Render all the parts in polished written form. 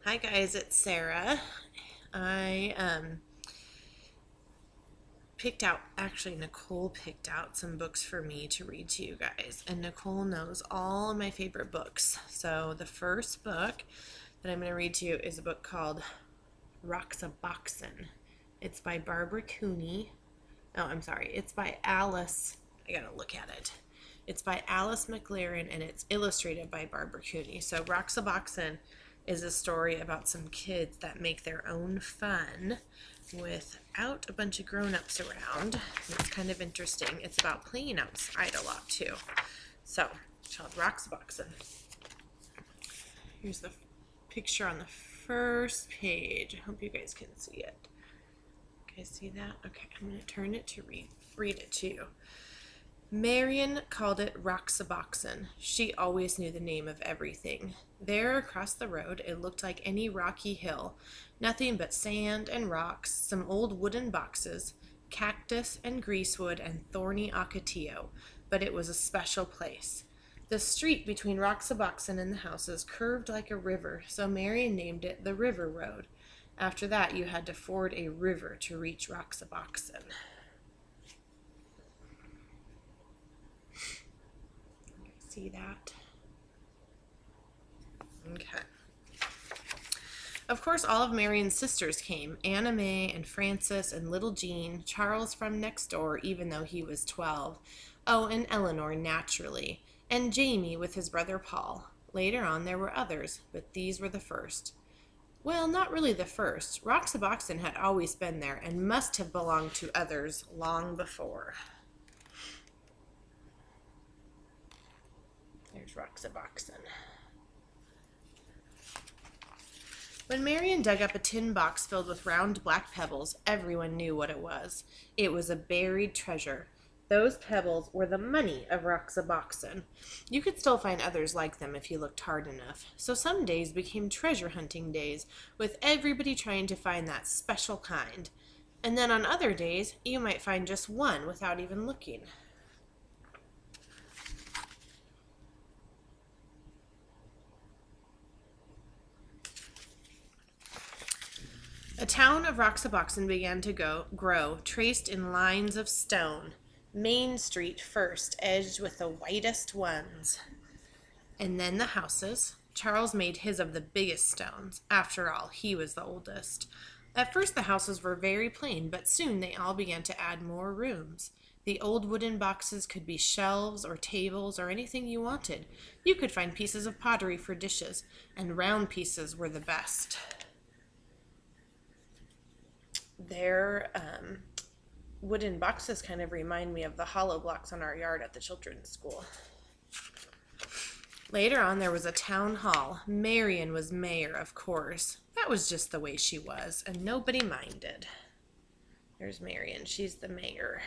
Hi guys, it's Sarah. I Nicole picked out some books for me to read to you guys, and Nicole knows all of my favorite books. So the first book that I'm going to read to you is a book called Roxaboxen. It's by Barbara Cooney. Oh, I'm sorry. It's by Alice. I gotta look at it. It's by Alice McLaren and it's illustrated by Barbara Cooney. So Roxaboxen is a story about some kids that make their own fun without a bunch of grown-ups around. It's kind of interesting. It's about playing outside a lot too. So it's called Roxaboxen. Here's the picture on the first page. I hope you guys can see it. You guys see that? Okay, I'm going to turn it to read it to you. Marion called it Roxaboxen. She always knew the name of everything. There across the road, it looked like any rocky hill. Nothing but sand and rocks, some old wooden boxes, cactus and greasewood and thorny ocotillo. But it was a special place. The street between Roxaboxen and the houses curved like a river, so Marion named it the River Road. After that, you had to ford a river to reach Roxaboxen. See that? Okay. Of course, all of Marion's sisters came. Anna May and Frances and little Jean, Charles from next door, even though he was 12. Oh, and Eleanor, naturally. And Jamie with his brother Paul. Later on, there were others, but these were the first. Well, not really the first. Roxaboxen had always been there and must have belonged to others long before. There's Roxaboxen. When Marion dug up a tin box filled with round black pebbles, everyone knew what it was. It was a buried treasure. Those pebbles were the money of Roxaboxen. You could still find others like them if you looked hard enough. So some days became treasure hunting days, with everybody trying to find that special kind. And then on other days, you might find just one without even looking. A town of Roxaboxen began to grow, traced in lines of stone. Main Street first, edged with the whitest ones. And then the houses. Charles made his of the biggest stones. After all, he was the oldest. At first the houses were very plain, but soon they all began to add more rooms. The old wooden boxes could be shelves or tables or anything you wanted. You could find pieces of pottery for dishes, and round pieces were the best. Their wooden boxes kind of remind me of the hollow blocks on our yard at the children's school. Later on, there was a town hall. Marion was mayor, of course. That was just the way she was, and nobody minded. There's Marion. She's the mayor.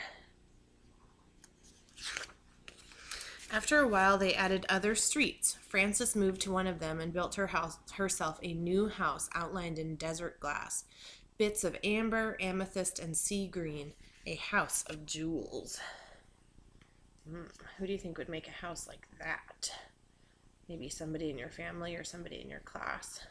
After a while, they added other streets. Frances moved to one of them and built herself a new house outlined in desert glass. Bits of amber, amethyst, and sea green. A house of jewels. Who do you think would make a house like that? Maybe somebody in your family or somebody in your class.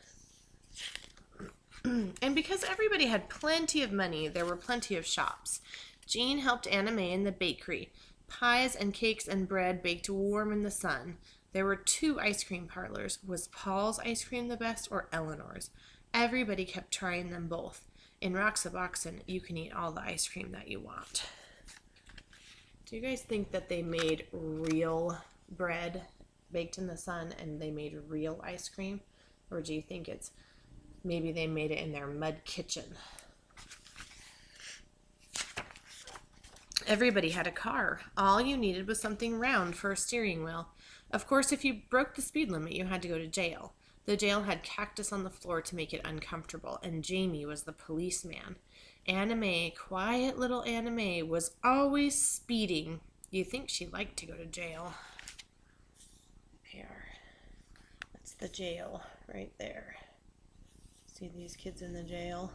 And because everybody had plenty of money, there were plenty of shops. Jean helped Anna May in the bakery. Pies and cakes and bread baked warm in the sun. There were 2 ice cream parlors. Was Paul's ice cream the best or Eleanor's? Everybody kept trying them both. In Roxaboxen, you can eat all the ice cream that you want. Do you guys think that they made real bread baked in the sun and they made real ice cream? Or do you think it's maybe they made it in their mud kitchen? Everybody had a car. All you needed was something round for a steering wheel. Of course, if you broke the speed limit, you had to go to jail. The jail had cactus on the floor to make it uncomfortable, and Jamie was the policeman. Anna May, quiet little Anna May, was always speeding. You think she liked to go to jail. There. That's the jail right there. See these kids in the jail?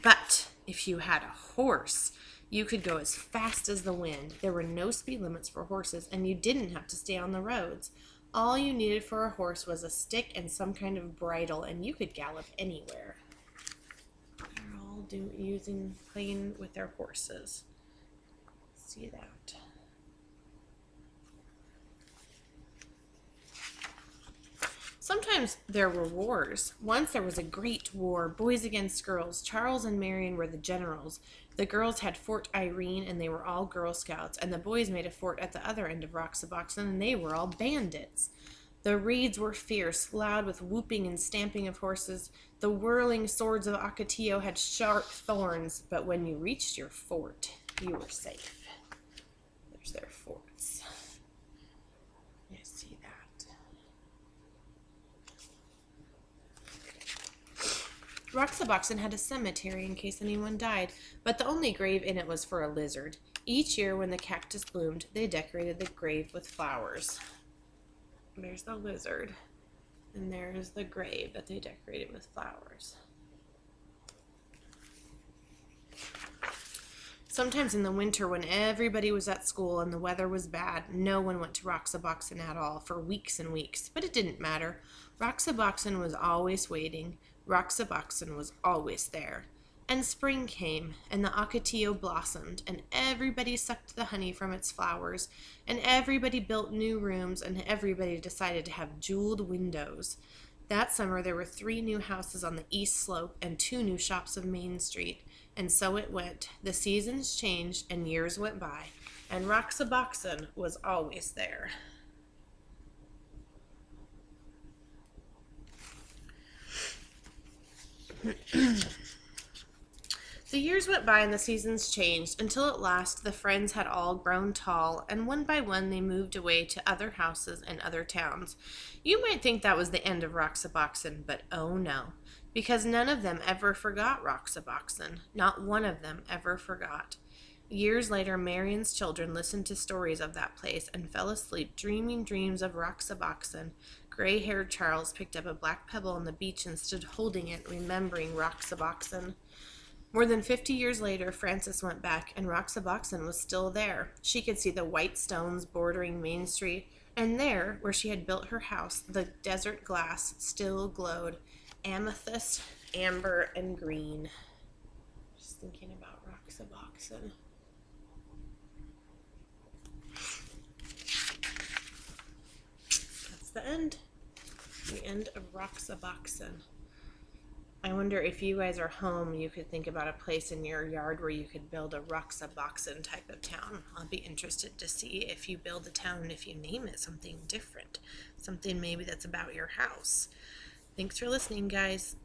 But if you had a horse, you could go as fast as the wind. There were no speed limits for horses, and you didn't have to stay on the roads. All you needed for a horse was a stick and some kind of bridle, and you could gallop anywhere. They're all playing with their horses. See that. Sometimes there were wars. Once there was a great war, boys against girls. Charles and Marion were the generals. The girls had Fort Irene, and they were all Girl Scouts, and the boys made a fort at the other end of Roxaboxen, and they were all bandits. The raids were fierce, loud with whooping and stamping of horses. The whirling swords of Ocotillo had sharp thorns, but when you reached your fort, you were safe. There's their forts. You see that. Roxaboxen had a cemetery in case anyone died, but the only grave in it was for a lizard. Each year when the cactus bloomed, they decorated the grave with flowers. There's the lizard, and there's the grave that they decorated with flowers. Sometimes in the winter when everybody was at school and the weather was bad, no one went to Roxaboxen at all for weeks and weeks, but it didn't matter. Roxaboxen was always waiting. Roxaboxen was always there. And spring came, and the Ocotillo blossomed, and everybody sucked the honey from its flowers, and everybody built new rooms, and everybody decided to have jeweled windows. That summer there were 3 new houses on the east slope and 2 new shops of Main Street, and so it went. The seasons changed, and years went by, and Roxaboxen was always there. The years went by and the seasons changed until at last the friends had all grown tall, and one by one they moved away to other houses and other towns. You might think that was the end of Roxaboxen, but oh no, because none of them ever forgot Roxaboxen. Not one of them ever forgot. Years later, Marion's children listened to stories of that place and fell asleep dreaming dreams of Roxaboxen. Gray-haired Charles picked up a black pebble on the beach and stood holding it, remembering Roxaboxen. More than 50 years later, Frances went back, and Roxaboxen was still there. She could see the white stones bordering Main Street, and there, where she had built her house, the desert glass still glowed, amethyst, amber, and green. Just thinking about Roxaboxen. That's the end. The end of Roxaboxen. I wonder if you guys are home, you could think about a place in your yard where you could build a Roxaboxen type of town. I'll be interested to see if you build a town and if you name it something different. Something maybe that's about your house. Thanks for listening, guys.